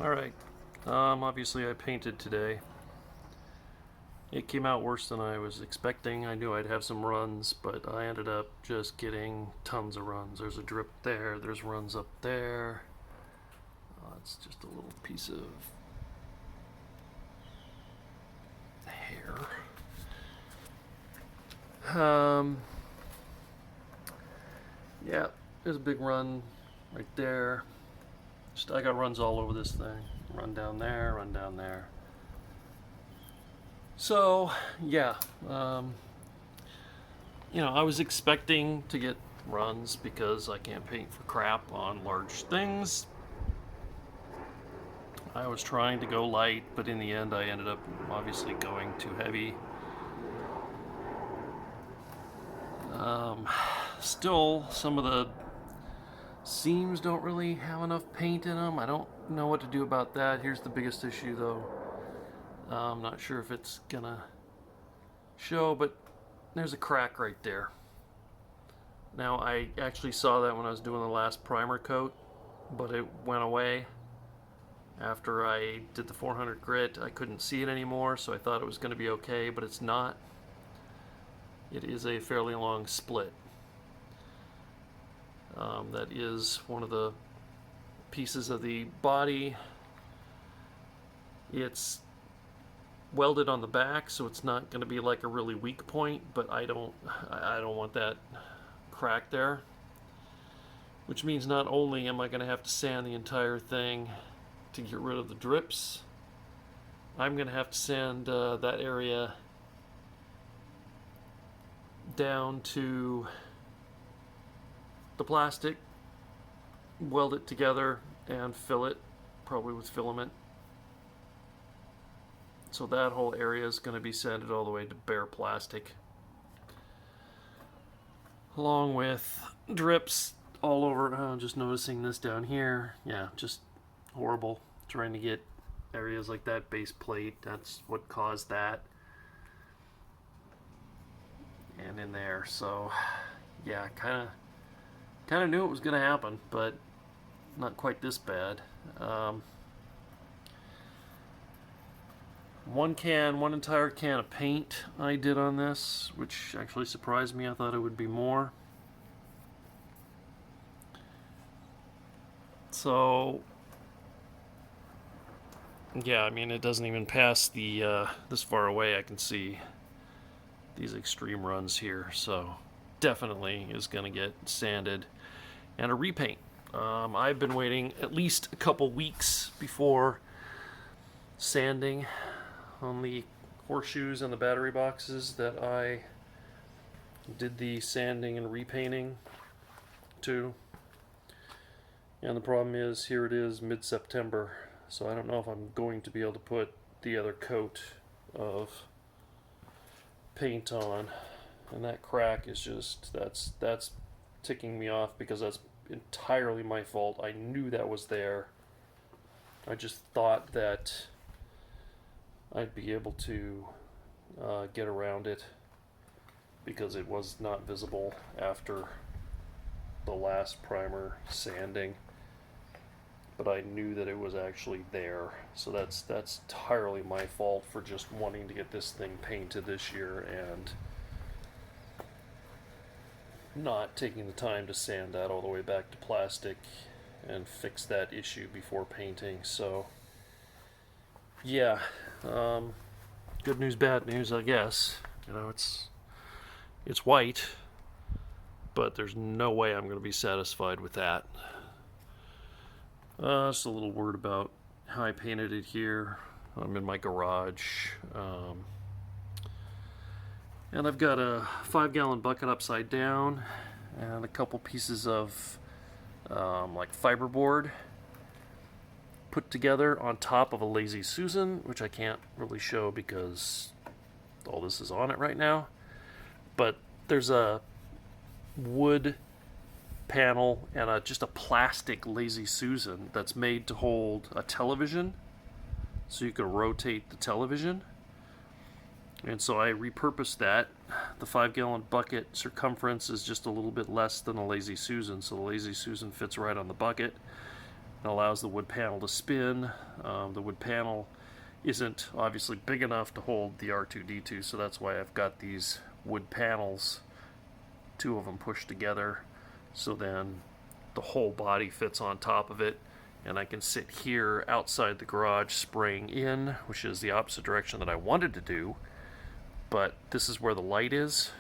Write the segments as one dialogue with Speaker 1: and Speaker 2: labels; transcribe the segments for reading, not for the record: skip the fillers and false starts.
Speaker 1: Alright, obviously I painted today. It came out worse than I was expecting. I knew I'd have some runs, but I ended up just getting tons of runs. There's a drip there, there's runs up there. It's just a little piece of hair. Yeah, there's a big run right there. I got runs all over this thing. Run down there, run down there. So, yeah, I was expecting to get runs because I can't paint for crap on large things. I was trying to go light, but in the end I ended up obviously going too heavy. Still, some of the seams don't really have enough paint in them. I don't know what to do about that. Here's the biggest issue though. I'm not sure if it's gonna show, but there's a crack right there. Now I actually saw that when I was doing the last primer coat, but it went away after I did the 400 grit. I couldn't see it anymore, so I thought it was going to be okay, but it's not. It is a fairly long split. That is one of the pieces of the body. It's welded on the back, so it's not going to be like a really weak point, but I don't want that crack there, which means not only am I going to have to sand the entire thing to get rid of the drips, I'm going to have to sand that area down to the plastic, weld it together, and fill it, probably with filament. So that whole area is going to be sanded all the way to bare plastic, along with drips all over. Just noticing this down here. Yeah, just horrible. Trying to get areas like that base plate. That's what caused that. And in there. So yeah, kind of knew it was going to happen, but not quite this bad. One entire can of paint I did on this, which actually surprised me. I thought it would be more. So yeah, I mean, it doesn't even pass the this far away. I can see these extreme runs here, so definitely is going to get sanded and a repaint. I've been waiting at least a couple weeks before sanding on the horseshoes and the battery boxes that I did the sanding and repainting to. And the problem is, here it is mid-September, so I don't know if I'm going to be able to put the other coat of paint on. And that crack is just, that's ticking me off, because that's entirely my fault. I knew that was there. I just thought that I'd be able to get around it, because it was not visible after the last primer sanding, but I knew that it was actually there. So that's entirely my fault for just wanting to get this thing painted this year and not taking the time to sand that all the way back to plastic and fix that issue before painting. So yeah, good news, bad news, I guess. It's white, but there's no way I'm going to be satisfied with that. Just a little word about how I painted it here. I'm in my garage, and I've got a 5-gallon bucket upside down and a couple pieces of like fiberboard put together on top of a Lazy Susan, which I can't really show because all this is on it right now. But there's a wood panel and just a plastic Lazy Susan that's made to hold a television, so you can rotate the television. And so I repurposed that. The 5-gallon bucket circumference is just a little bit less than a Lazy Susan, so the Lazy Susan fits right on the bucket. It allows the wood panel to spin. The wood panel isn't obviously big enough to hold the R2D2, so that's why I've got these wood panels, 2 of them pushed together, so then the whole body fits on top of it, and I can sit here outside the garage spraying in, which is the opposite direction that I wanted to do, but this is where the light is,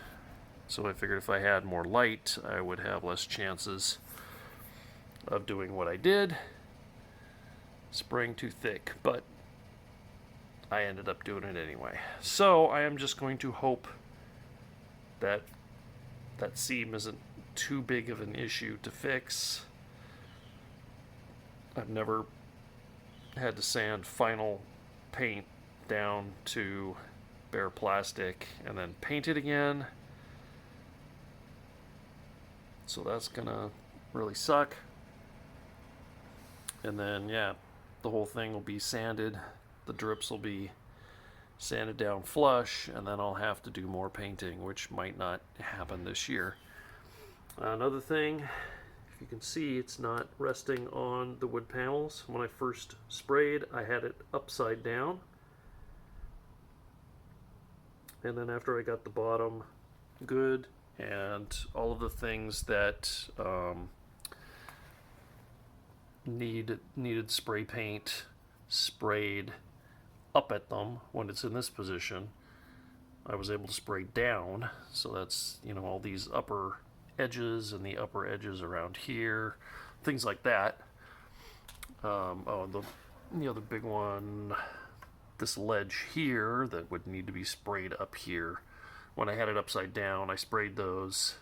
Speaker 1: so I figured if I had more light I would have less chances of doing what I did, spraying too thick, but I ended up doing it anyway. So I am just going to hope that that seam isn't too big of an issue to fix. I've never had to sand final paint down to bare plastic and then paint it again. So that's gonna really suck. And then, yeah, the whole thing will be sanded. The drips will be sanded down flush, and then I'll have to do more painting, which might not happen this year. Another thing, if you can see, it's not resting on the wood panels. When I first sprayed, I had it upside down. And then after I got the bottom good and all of the things that needed spray paint sprayed up at them when it's in this position, I was able to spray down. So that's, you know, all these upper edges and the upper edges around here, things like that. Oh, the other big one, this ledge here that would need to be sprayed up here. When I had it upside down, I sprayed those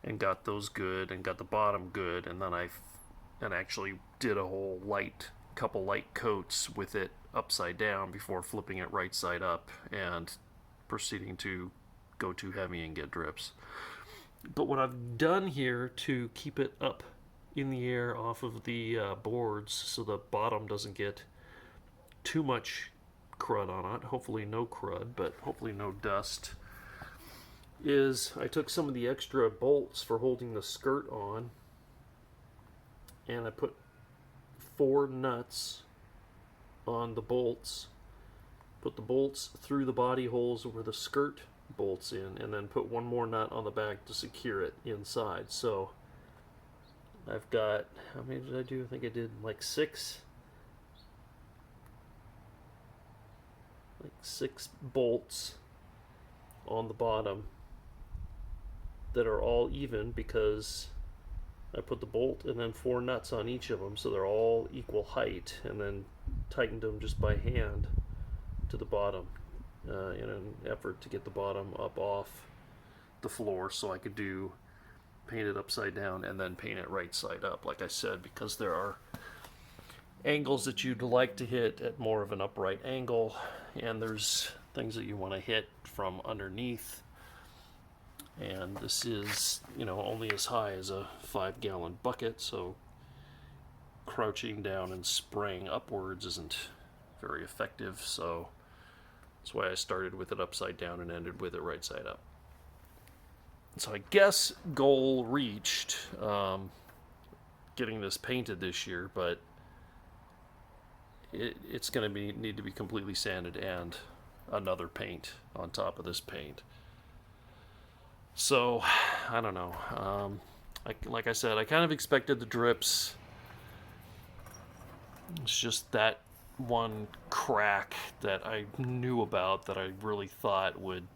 Speaker 1: and got those good and got the bottom good, and then I actually did a whole couple light coats with it upside down before flipping it right side up and proceeding to go too heavy and get drips. But what I've done here to keep it up in the air off of the boards so the bottom doesn't get too much crud on it, hopefully no crud, but hopefully no dust, is I took some of the extra bolts for holding the skirt on and I put 4 nuts on the bolts, put the bolts through the body holes where the skirt bolts in, and then put 1 more nut on the back to secure it inside. So I've got, how many did I do? I think I did like 6 bolts on the bottom that are all even because I put the bolt and then 4 nuts on each of them, so they're all equal height, and then tightened them just by hand to the bottom in an effort to get the bottom up off the floor so I could paint it upside down and then paint it right side up, like I said, because there are angles that you'd like to hit at more of an upright angle, and there's things that you want to hit from underneath. And this is, you know, only as high as a 5-gallon bucket, so crouching down and spraying upwards isn't very effective, so that's why I started with it upside down and ended with it right side up. So I guess goal reached, getting this painted this year, but it's going to need to be completely sanded and another paint on top of this paint. So, I don't know. Like I said, I kind of expected the drips. It's just that one crack that I knew about that I really thought would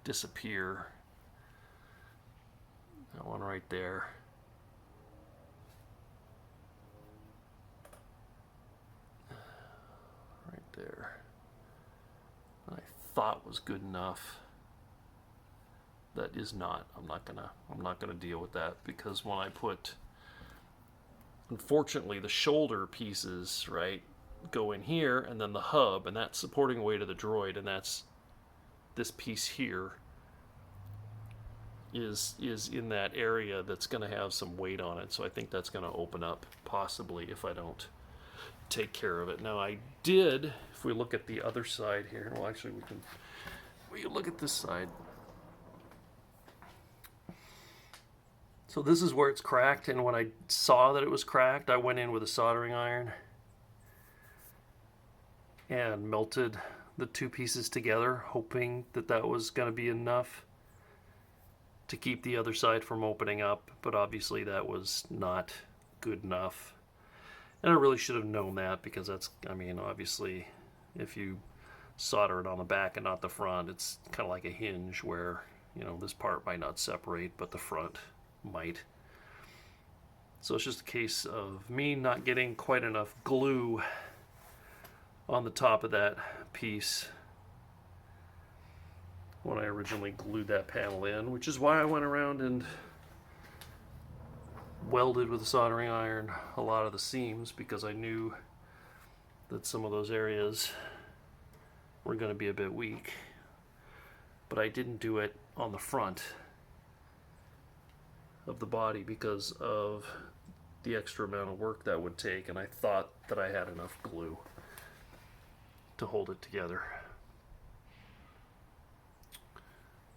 Speaker 1: disappear. That one right there. Right there. I thought was good enough. That is not. I'm not gonna deal with that, because when I put, unfortunately, the shoulder pieces, right, go in here, and then the hub, and that's supporting weight of the droid, and that's this piece here is in that area that's going to have some weight on it. So I think that's going to open up possibly if I don't take care of it. Now I did, if we look at the other side here, well actually we can look at this side. So this is where it's cracked, and when I saw that it was cracked, I went in with a soldering iron and melted the two pieces together, hoping that that was going to be enough to keep the other side from opening up, but obviously that was not good enough. And I really should have known that, because that's, I mean, obviously if you solder it on the back and not the front, it's kind of like a hinge where, you know, this part might not separate, but the front might. So it's just a case of me not getting quite enough glue on the top of that piece when I originally glued that panel in, which is why I went around and welded with a soldering iron a lot of the seams, because I knew that some of those areas were going to be a bit weak. But I didn't do it on the front of the body because of the extra amount of work that would take, and I thought that I had enough glue to hold it together.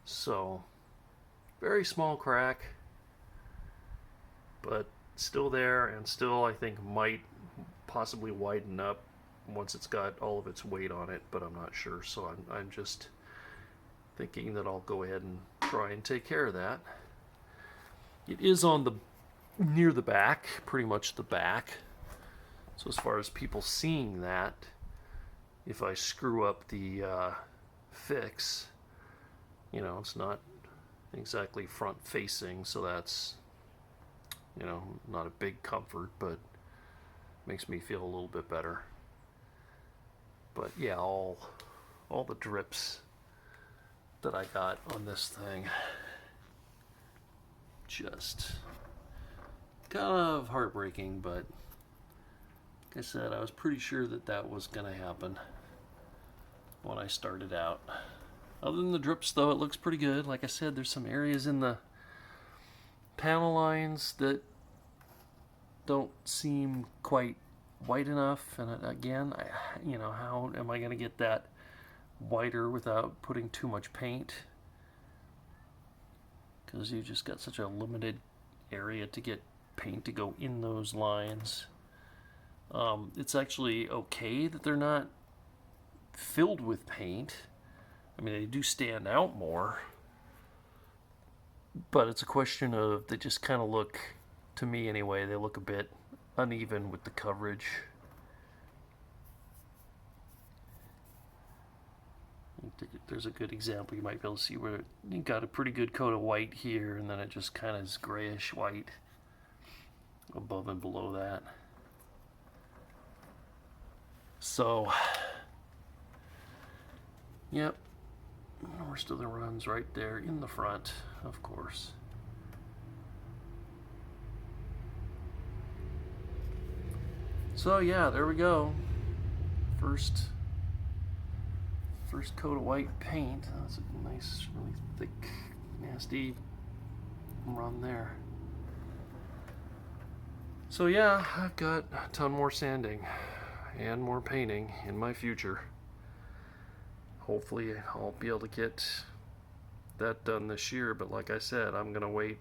Speaker 1: So, very small crack, but still there, and still I think might possibly widen up once it's got all of its weight on it, but I'm not sure. So I'm just thinking that I'll go ahead and try and take care of that. It is on the near the back, pretty much the back. So as far as people seeing that, if I screw up the fix, you know, it's not exactly front facing, so that's, you know, not a big comfort, but makes me feel a little bit better. But yeah, all the drips that I got on this thing, just kind of heartbreaking. But like I said, I was pretty sure that that was gonna happen when I started out. Other than the drips, though, it looks pretty good. Like I said, there's some areas in the panel lines that don't seem quite white enough, and again, you know, how am I going to get that whiter without putting too much paint? Because you just got such a limited area to get paint to go in those lines. It's actually okay that they're not filled with paint. I mean, they do stand out more, but it's a question of, they just kind of look, to me anyway, they look a bit uneven with the coverage. There's a good example you might be able to see where you got a pretty good coat of white here, and then it just kind of is grayish white above and below that. So, yep, worst of the runs right there in the front, of course. So yeah, there we go. First coat of white paint. That's a nice, really thick, nasty run there. So yeah, I've got a ton more sanding and more painting in my future. Hopefully I'll be able to get that done this year, but like I said, I'm gonna wait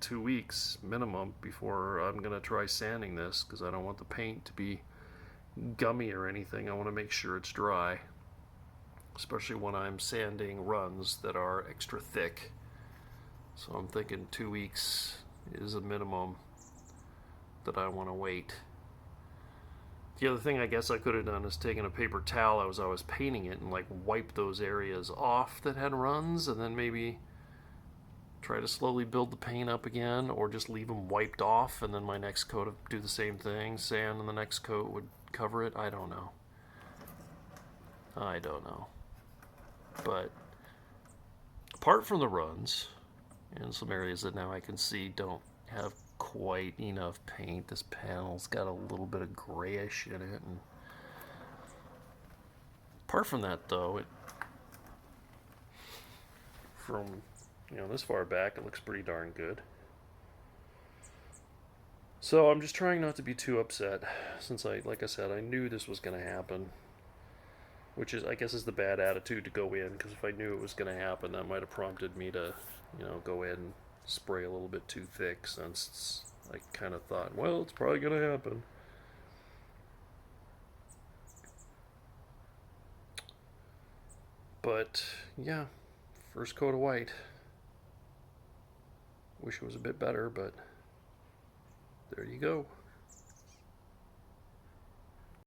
Speaker 1: 2 weeks minimum before I'm gonna try sanding this, because I don't want the paint to be gummy or anything. I want to make sure it's dry, especially when I'm sanding runs that are extra thick. So I'm thinking 2 weeks is a minimum that I want to wait. The other thing I guess I could have done is taken a paper towel as I was painting it and like wipe those areas off that had runs, and then maybe try to slowly build the paint up again, or just leave them wiped off and then my next coat would do the same thing, sand, and the next coat would cover it. I don't know. But apart from the runs and some areas that now I can see don't have quite enough paint, this panel's got a little bit of grayish in it, and apart from that though, from, you know, this far back, it looks pretty darn good. So I'm just trying not to be too upset, since like I said, I knew this was going to happen, which is, I guess, is the bad attitude to go in, because if I knew it was going to happen, that might have prompted me to, you know, go in and spray a little bit too thick, since I kind of thought, well, it's probably going to happen. But yeah, first coat of white. Wish it was a bit better, but there you go.